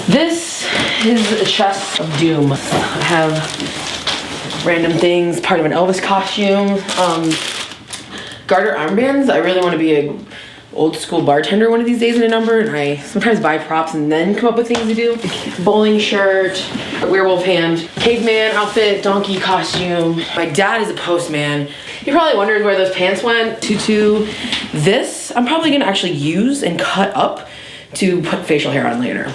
This is a chest of doom. I have random things, part of an Elvis costume, garter armbands. I really want to be a old school bartender one of these days in a number, and I sometimes buy props and then come up with things to do. Bowling shirt, werewolf hand, caveman outfit, donkey costume. My dad is a postman. He probably wonders where those pants went. Tutu. This I'm probably gonna actually use and cut up to put facial hair on later.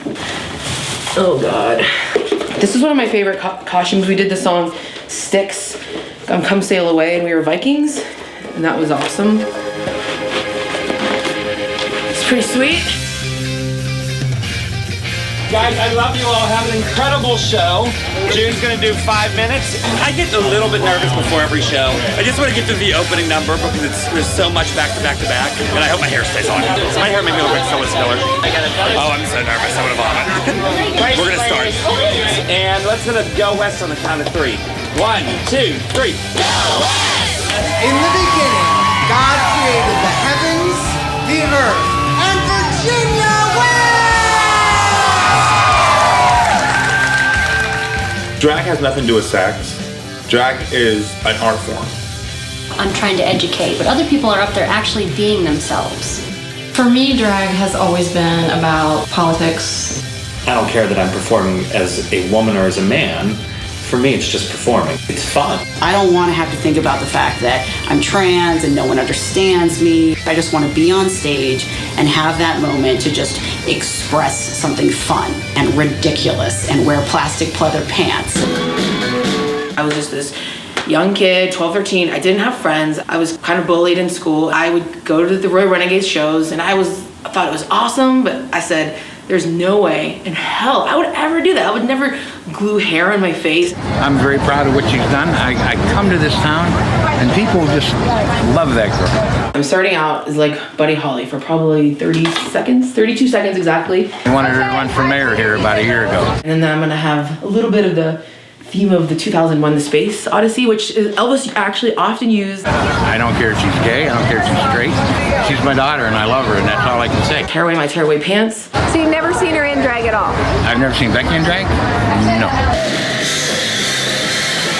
Oh God. This is one of my favorite costumes. We did the song Styx, Come Sail Away, and we were Vikings, and that was awesome. Pretty sweet. Guys, I love you all. Have an incredible show. June's gonna do 5 minutes. I get a little bit nervous before every show. I just want to get through the opening number because there's so much back to back to back. And I hope my hair stays on. My hair made me look like Phyllis Diller. Oh, I'm so nervous. I'm gonna vomit. We're gonna start. And let's go west on the count of 3. 1, 2, 3. Go west! In the beginning, God created the heavens, the earth, and Virginia West! Drag has nothing to do with sex. Drag is an art form. I'm trying to educate, but other people are up there actually being themselves. For me, drag has always been about politics. I don't care that I'm performing as a woman or as a man. For me, it's just performing. It's fun. I don't want to have to think about the fact that I'm trans and no one understands me. I just want to be on stage and have that moment to just express something fun and ridiculous and wear plastic pleather pants. I was just this young kid, 12, 13. I didn't have friends. I was kind of bullied in school. I would go to the Roy Renegades shows and I thought it was awesome, but I said, there's no way in hell I would ever do that. I would never glue hair on my face. I'm very proud of what she's done. I come to this town and people just love that girl. I'm starting out as like Buddy Holly for probably 30 seconds, 32 seconds exactly. I wanted her to run for mayor here about a year ago. And then I'm gonna have a little bit of the theme of the 2001 The Space Odyssey, which Elvis actually often used. I don't care if she's gay, I don't care if she's straight. She's my daughter and I love her and that's all I can say. Tear away my tearaway pants. So you've never seen her in drag at all? I've never seen Becky in drag? No.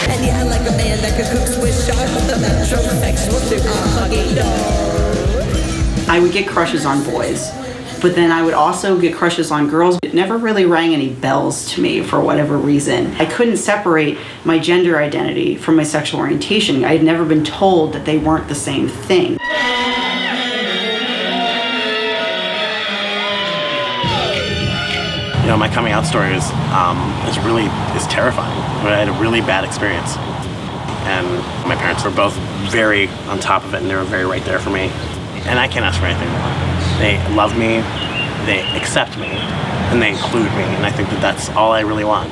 And yeah, like a man that could cook Swiss chard with the metrosexual super huggy dog. I would get crushes on boys, but then I would also get crushes on girls. It never really rang any bells to me for whatever reason. I couldn't separate my gender identity from my sexual orientation. I had never been told that they weren't the same thing. You know, my coming out story is terrifying. I had a really bad experience. And my parents were both very on top of it and they were very right there for me. And I can't ask for anything more. They love me, they accept me, and they include me. And I think that that's all I really want.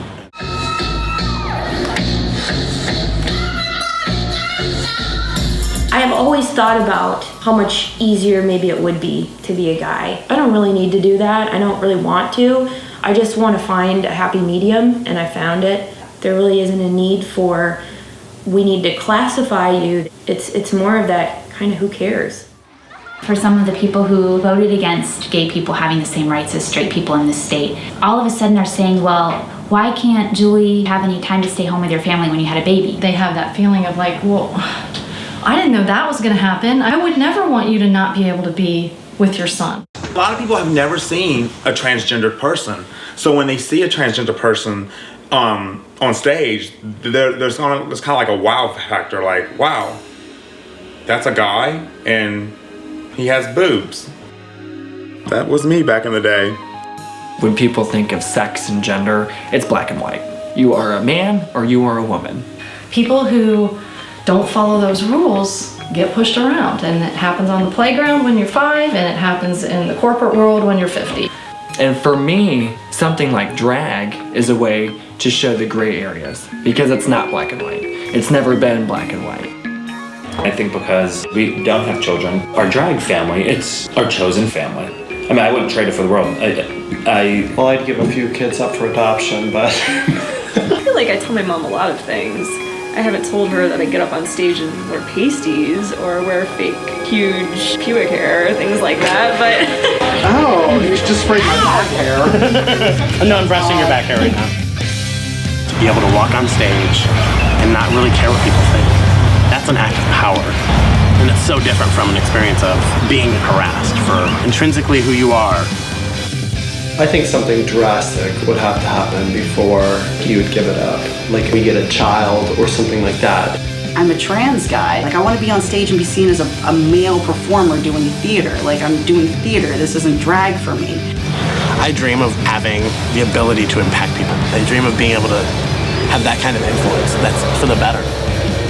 I have always thought about how much easier maybe it would be to be a guy. I don't really need to do that. I don't really want to. I just want to find a happy medium, and I found it. There really isn't a need for, we need to classify you. It's more of that kind of who cares. For some of the people who voted against gay people having the same rights as straight people in this state, all of a sudden are saying, well, why can't Julie have any time to stay home with your family when you had a baby? They have that feeling of like, well, I didn't know that was gonna happen. I would never want you to not be able to be with your son. A lot of people have never seen a transgender person. So when they see a transgender person on stage, there's kind of like a wow factor, like, wow, that's a guy and he has boobs. That was me back in the day. When people think of sex and gender, it's black and white. You are a man or you are a woman. People who don't follow those rules get pushed around, and it happens on the playground when you're 5 and it happens in the corporate world when you're 50. And for me, something like drag is a way to show the gray areas because it's not black and white. It's never been black and white. I think because we don't have children, our drag family, it's our chosen family. I mean, I wouldn't trade it for the world. Well, I'd give a few kids up for adoption, but I feel like I tell my mom a lot of things. I haven't told her that I get up on stage and wear pasties or wear fake, huge pubic hair, things like that, but... Oh, you're Just sprayed my back hair. No, I'm brushing your back hair right now. To be able to walk on stage and not really care what people think, that's an act of power. And it's so different from an experience of being harassed for intrinsically who you are. I think something drastic would have to happen before you would give it up. Like we get a child or something like that. I'm a trans guy. Like I want to be on stage and be seen as a male performer doing theater. Like I'm doing theater. This isn't drag for me. I dream of having the ability to impact people. I dream of being able to have that kind of influence. That's for the better.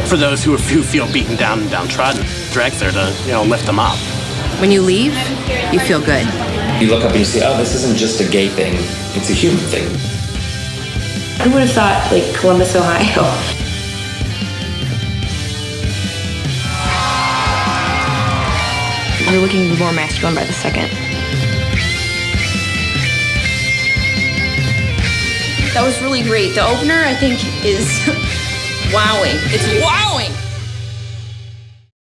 For those who feel beaten down and downtrodden, drag's there to, lift them up. When you leave, you feel good. You look up and you see, oh, this isn't just a gay thing, it's a human thing. Who would have thought, like, Columbus, Ohio? You're looking more masculine by the second. That was really great. The opener, I think, is wowing. It's wowing.